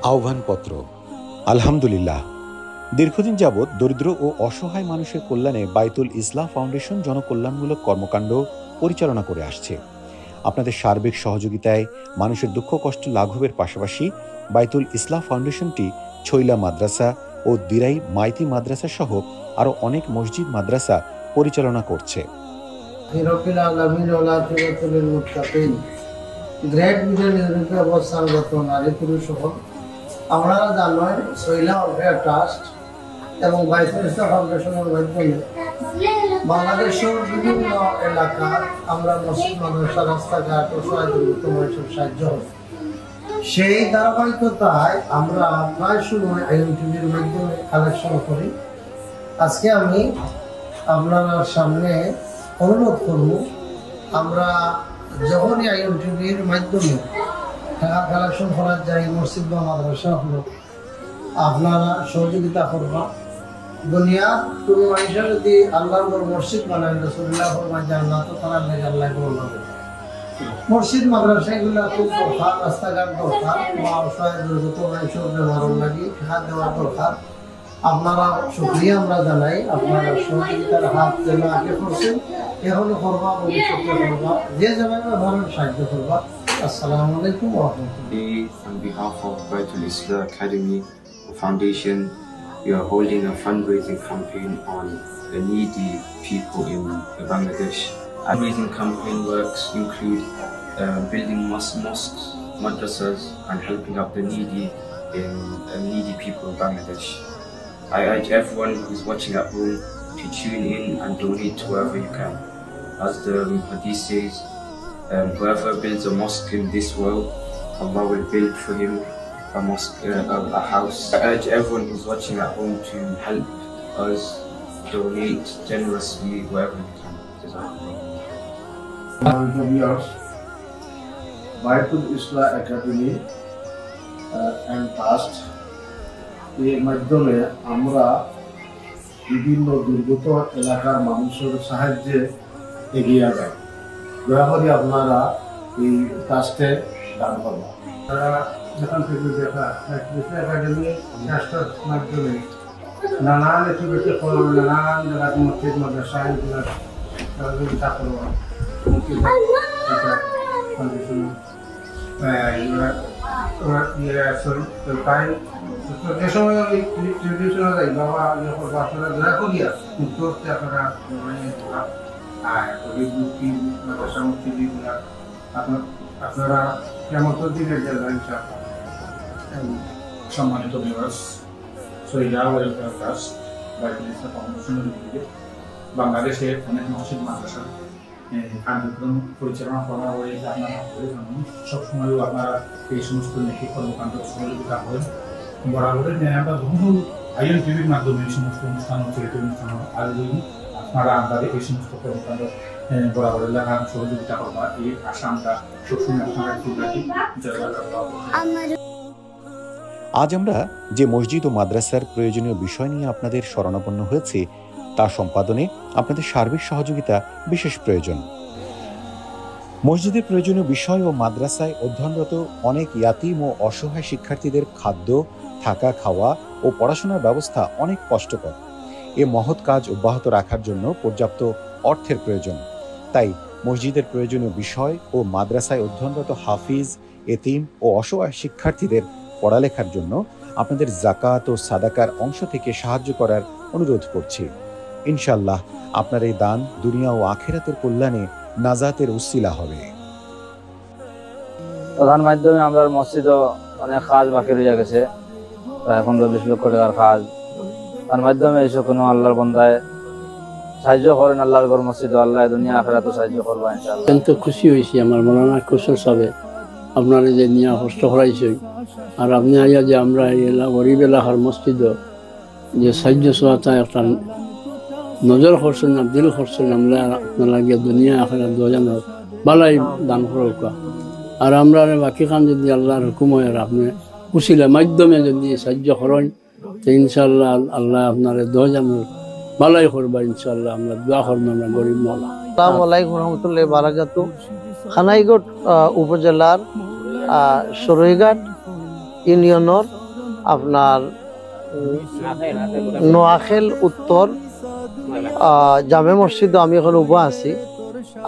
আহ্বানপত্র। আলহামদুলিল্লাহ, দীর্ঘদিন যাবৎ দরিদ্র ও অসহায় মানুষের কল্যাণে বাইতুল ইসলাহ ফাউন্ডেশন জনকল্যাণমূলক কর্মকাণ্ড পরিচালনা করে আসছে। আপনাদের সার্বিক সহযোগিতায় মানুষের দুঃখ কষ্ট লাঘবের পাশাপাশি বাইতুল ইসলাহ ফাউন্ডেশনটি ছৈলা মাদ্রাসা ও দিরাই মাইতি মাদ্রাসা সহ আরও অনেক মসজিদ মাদ্রাসা পরিচালনা করছে। গ্রেট মিডল ইউরোপে অবস্থানগত নারী পুরুষ সহ আপনারা জানেন শৈলা ওয়েলফেয়ার ট্রাস্ট এবং বাইতুল ইসলাহ ফাউন্ডেশনের মাধ্যমে বাংলাদেশের বিভিন্ন এলাকা আমরা মসজিদ মাদ্রাসা রাস্তাঘাট ও সহায়তা মানুষের সাহায্য হবে। সেই ধারাবাহিকতায় আমরা প্রায় সময় আইএমটিভির মাধ্যমে কালেকশন করি। আজকে আমি আপনার সামনে অনুরোধ করব, আমরা যখনই আইএমটিভির মাধ্যমে টাকা কালেকশন করা যায় মসজিদ বা মাদ্রাসা হলো, আপনারা সহযোগিতা করবা। দুনিয়া কোনো মানুষের যদি আল্লাহর মসজিদ বানায় রাসূলুল্লাহ ফরমায় জান্নাত তারা লেগে আল্লাহ বলবে। মসজিদ মাদ্রাসা এগুলো খুব দরকার, রাস্তাঘাট দরকার, বা অসহায় দুর্গত মানুষের ব্যবহার লাগে হাত দেওয়ার দরকার। আপনারা শুকরিয়া আমরা জানাই, আপনারা সহযোগিতার হাত যেন আগে করছেন এখনো করবা, ভবিষ্যতে করবা, যে যেভাবে ব্যবহারের সাহায্য করবা। আসসালামু আলাইকুম ওয়া রাহমাতুল্লাহ। On behalf of Baitul Islah Academy Foundation, we are holding a fundraising campaign on the needy people in Bangladesh. Our fundraising campaign works include building mosques, madrasas, and helping out the needy people in Bangladesh. I urge everyone who is watching at home to tune in and donate wherever you can. As the Hadith says, whoever builds a mosque in this world, Allah will build for him a mosque, a house. I urge everyone who's watching at home to help us donate generously wherever you can. Baitul Islah Academy and Trust এর মাধ্যমে আমরা বিভিন্ন দুর্গত এলাকার মানুষের সাহায্যে এগিয়ে যাই। দয়া করে আপনারা এই ট্রাস্টে দান করবেন। তারা যেখান থেকে দেখা একাডেমি ট্রাস্টের মাধ্যমে নানান অ্যাক্টিভিটি করবেন, নানান জায়গায় মসজিদ মাদ্রাসা এগুলো সহযোগিতা করবেন। তাই যে সময় ওই ট্রেডিশনাল যাই বাবা আপনারা দয়া করিয়া মুক্ত হচ্ছে আপনারা আপনারা কেমন দিনের জায়গা। সম্মানিত ভিউয়ার্স, শৈলা ওয়েলফেয়ার ট্রাস্ট বাইতুল ইসলাহ ফাউন্ডেশনের উদ্যোগে বাংলাদেশের অনেক মসজিদ মাদ্রাসা কার্যক্রম পরিচালনা করা হয়ে আপনারা সবসময়ও আপনারা এই সমস্ত নীতি কর্মকাণ্ড সহযোগিতা করেন। বরাবরের ন্যায় আমরা বহু আইএমটিভির মাধ্যমে এই সমস্ত অনুষ্ঠান ও চরিত্র অনুষ্ঠান আয়োজন আপনারা আমাদের এই সমস্ত কর্মকাণ্ড বরাবরের লেখার সহযোগিতা করবা, এই আশা আমরা সবসময় আপনারা খুব রাখি। আজ আমরা যে মসজিদ ও মাদ্রাসার প্রয়োজনীয় বিষয় নিয়ে আপনাদের শরণাপন্ন হয়েছে তা সম্পাদনে আপনাদের সার্বিক সহযোগিতা বিশেষ প্রয়োজন। মসজিদের প্রয়োজনীয় বিষয় ও মাদ্রাসায় অধ্যয়নরত অনেক ইয়াতিম ও অসহায় শিক্ষার্থীদের খাদ্য, থাকা, খাওয়া ও পড়াশোনার ব্যবস্থা অনেক কষ্টকর। এ মহৎ কাজ অব্যাহত রাখার জন্য পর্যাপ্ত অর্থের প্রয়োজন। তাই মসজিদের প্রয়োজনীয় বিষয় ও মাদ্রাসায় অধ্যয়নরত হাফিজ, এতিম ও অসহায় শিক্ষার্থীদের পড়ালেখার জন্য আপনাদের যাকাত ও সাদাকার অংশ থেকে সাহায্য করার অনুরোধ করছি। ইনশাআল্লাহ আপনার এই দান দুনিয়া ও আখিরাতের কল্যাণে নাজাতের উসিলা হবে। প্রধান মাধ্যমে আমরা মসজিদও অনেক কাজ বাকি রয়ে গেছে, প্রায় 15-20 লক্ষ টাকার কাজ। তার মাধ্যমে এসে কোনো আল্লাহর বন্দায় সাহায্য করেন, আল্লাহর ঘর মসজিদ আল্লাহ দুনিয়া আখিরাতে সাহায্য করবা ইনশাআল্লাহ। অত্যন্ত খুশি হয়েছি আমার মৌলানা কুশল সাহেব আপনারা যে নিয়ে কষ্ট করাইছে, আর আপনি আইয়া যে আমরা গরিব এলাকার মসজিদ যে সাহায্য সহায়তা একটা নজর করছেন না, দিল করছেন, আমরা আপনারা গিয়ে দুনিয়া আখিরাত দুজনের বালাই দান করুকা। আর আমরা বাকি খান যদি আল্লাহর হুকুম হয় আর আপনি উসিলা মাধ্যমে যদি সাহায্য করেন তো ইনশাআল্লাহ আল্লাহ আপনার দুজনের বালাই করবা ইনশাআল্লাহ। আমরা দোয়া করবো আমরা গরিব মওলা। আসসালামু আলাইকুম রহমতুল্লাহি বারাকাতু। খানাইঘাট উপজেলার সরইঘাট ইউনিয়নের আপনার নোয়াখেল উত্তর জামে মসজিদে আমি এখন উভা আছি।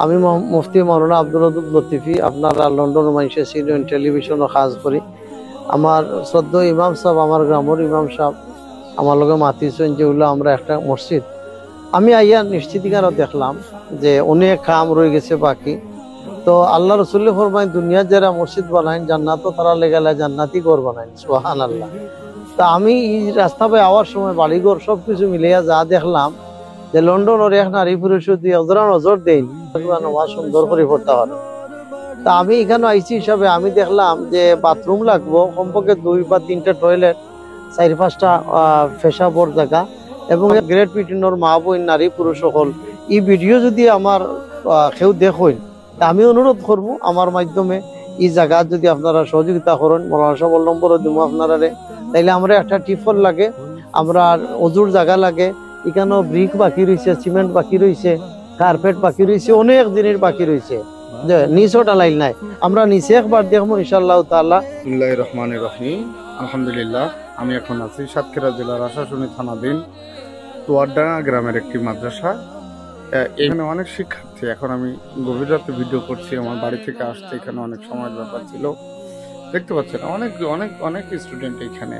আমি মুফতি মাওলানা আব্দুল ওয়াদুদ লতিফি, আপনারা লন্ডন মাইশে সিনিয়র টেলিভিশনও কাজ করি। আমার শ্রদ্ধেয় ইমাম সাহেব, আমার গ্রামের ইমাম সাহেব আমার লগে মাতিছেন যে হলো আমরা একটা মসজিদ। আমি আইয়া নিশ্চিতকারও দেখলাম যে অনেক কাম রয়ে গেছে বাকি। তো আল্লাহ রসুল্লাহ ফরমাই দুনিয়া যারা মসজিদ বানাইন জান্নাতও তারা লেগালে জান্নাতি ঘর বানাইন, সুবহানাল্লাহ। তা আমি এই রাস্তা পাই আওয়ার সময় বাড়িঘর সবকিছু মিলিয়া যা দেখলাম যে লন্ডনের এক নারী পুরুষ দিয়ে ওরা নজর দেন নামাজ সুন্দর করে পড়তে হবে। তা আমি এখানে আইসি হিসাবে আমি দেখলাম যে বাথরুম লাগবো কমপক্ষে 2 বা 3টা টয়লেট, 4-5টা পেশাবর জায়গা এবং গ্রেট ব্রিটেনের মা বোন নারী পুরুষ সকল এই ভিডিও যদি আমার কেউ দেখেন তা আমি অনুরোধ করব আমার মাধ্যমে এই জায়গা যদি আপনারা সহযোগিতা করেন, মৌলানা সাহেবের নম্বরও দিব আপনারা, তাইলে আমরা একটা টিফল লাগে, আমরা অজুর জায়গা লাগে, এখানেও ব্রিক বাকি রয়েছে, সিমেন্ট বাকি রয়েছে, কার্পেট বাকি রয়েছে, অনেক জিনিস বাকি রয়েছে, নিচও ডালাইল নাই। আমরা নিচে একবার দেখবো ইনশাআল্লাহ তাআলা। বিসমিল্লাহির রহমানির রহিম। আলহামদুলিল্লাহ, আমি এখন আছি সাতক্ষীরা জেলার আশাশুনি থানাধীন তোয়ারডাঙ্গা গ্রামের একটি মাদ্রাসা। এখানে অনেক শিক্ষার্থী, এখন আমি গভীর রাতে ভিডিও করছি, আমার বাড়ি থেকে আসতে এখানে অনেক সময়ের ব্যাপার ছিল। দেখতে পাচ্ছেন অনেক অনেক অনেক স্টুডেন্ট এখানে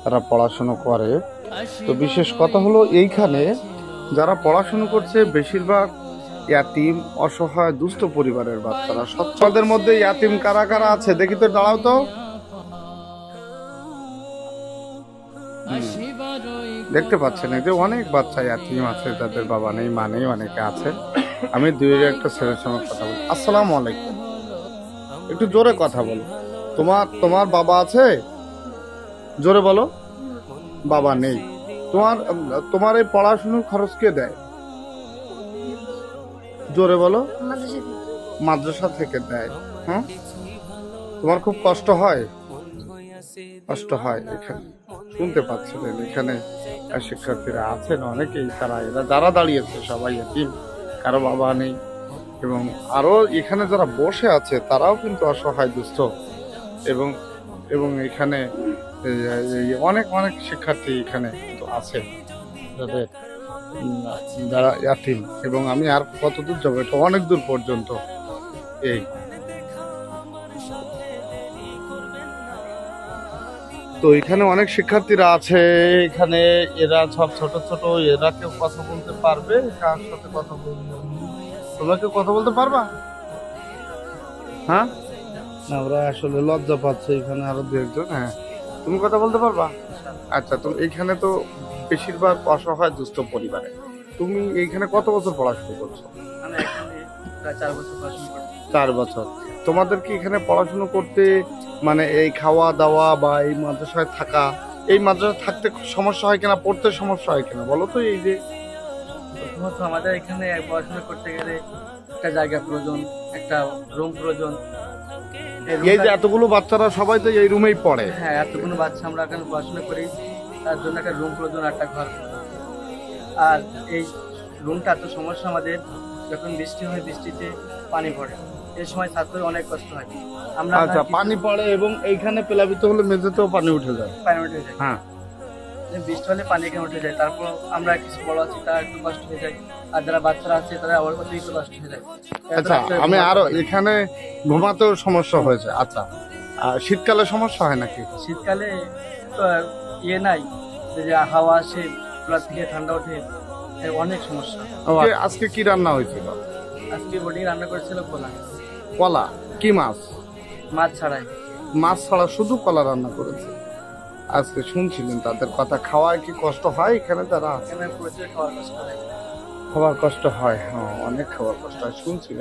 তারা পড়াশুনো করে। তো বিশেষ কথা হলো এইখানে যারা পড়াশুনো করছে বেশিরভাগ ইয়াতিম, অসহায়, দুস্থ পরিবারের বাচ্চারা। সচ্ছলদের মধ্যে ইয়াতিম কারা কারা আছে দেখি তো, দাঁড়াও তো। দেখতে পাচ্ছেন এই যে অনেক বাচ্চা ইয়াতিম আছে, যাদের বাবা নেই, মা নেই, অনেকে আছে। আমি 2-1টা ছেলের সঙ্গে কথা বলি। আসসালামু আলাইকুম, একটু জোরে কথা বলো। তোমার বাবা আছে? জোরে বলো। বাবা নেই। তোমার এই পড়াশোনার খরচ কে দেয়? জোরে বলো। মাদ্রাসা থেকে দেয়। হ্যাঁ, তোমার খুব কষ্ট হয়? কষ্ট হয়। এখানে শুনতে পাচ্ছিলেন এখানে শিক্ষার্থীরা আছেন অনেকেই, এরা যারা দাঁড়িয়েছে সবাই এতিম, কারো বাবা নেই। এবং আরো এখানে যারা বসে আছে তারাও কিন্তু অসহায়, দুস্থ। এবং এখানে অনেক অনেক শিক্ষার্থী এখানে কিন্তু আছে যারা ইয়াতিম। এবং আমি আর কত দূর যাবো, এটা অনেক দূর পর্যন্ত। এই তো এখানে অনেক শিক্ষার্থীরা আছে এখানে, এরা সব ছোট ছোট, এরা কেউ কথা বলতে পারবে? কার সাথে কথা বলবে? তোমরা কেউ কথা বলতে পারবা? হ্যাঁ, আমরা আসলে লজ্জা পাচ্ছি, এখানে আরো 2-1জন। হ্যাঁ, তুমি কথা বলতে পারবা? আচ্ছা, তুমি এখানে তো বেশিরভাগ অসহায় দুস্থ পরিবারে, তুমি এইখানে কত বছর পড়াশোনা করছো? 4 বছর। তোমাদের কি এখানে পড়াশোনা করতে মানে এই খাওয়া দাওয়া বা এই মাদ্রাসায় থাকা, এই মাদ্রাসায় থাকতে সমস্যা হয় কিনা, পড়তে সমস্যা হয় কিনা বলো তো? এই যে প্রথমত আমাদের এখানে পড়াশোনা করতে গেলে একটা জায়গা প্রয়োজন, একটা রুম প্রয়োজন। এই যে এতগুলো বাচ্চারা সবাই তো এই রুমেই পড়ে। হ্যাঁ, এতগুলো বাচ্চা আমরা এখানে পড়াশোনা করি, তার জন্য একটা রুম প্রয়োজন, একটা ঘর। আর এই রুমটা এত সমস্যা আমাদের, যখন বৃষ্টি হয় বৃষ্টিতে পানি পড়ে, এই সময় ছাত্রদের অনেক কষ্ট হয়। আমরা আচ্ছা, পানি পড়ে এবং এইখানে প্লাবিত হলে মেঝেতেও পানি উঠে যায়। পানি উঠে যায়। হ্যাঁ, বৃষ্টি হলে পানি এখানে উঠে যায়। তারপর আমরা কিছু বড় আছি, তারা একটু কষ্ট হয়ে যায়, আর যারা বাচ্চারা আছে তারা আবার অতিরিক্ত কষ্ট হয়ে যায়। আচ্ছা, আমি আরো এখানে ঘুমাতেও সমস্যা হয়েছে। আচ্ছা, শীতকালে সমস্যা হয় নাকি? শীতকালে তো ইয়ে নাই, যে হাওয়া আসে, তোলা থেকে ঠান্ডা ওঠে, অনেক সমস্যা। আজকে কি রান্না হয়েছিল? আজকে বডি রান্না করেছিল কলা। কলা? কি মাছ? মাছ ছাড়াই। মাছ ছাড়া শুধু কলা রান্না করেছে। আজকে শুনছিলেন তাদের কথা। খাওয়ায় কি কষ্ট হয় এখানে? যারা এখানে প্রচুর খাওয়ার কষ্ট হয়। খাওয়ার কষ্ট হয়, হ্যাঁ, অনেক খাওয়ার কষ্ট হয় শুনছিলেন।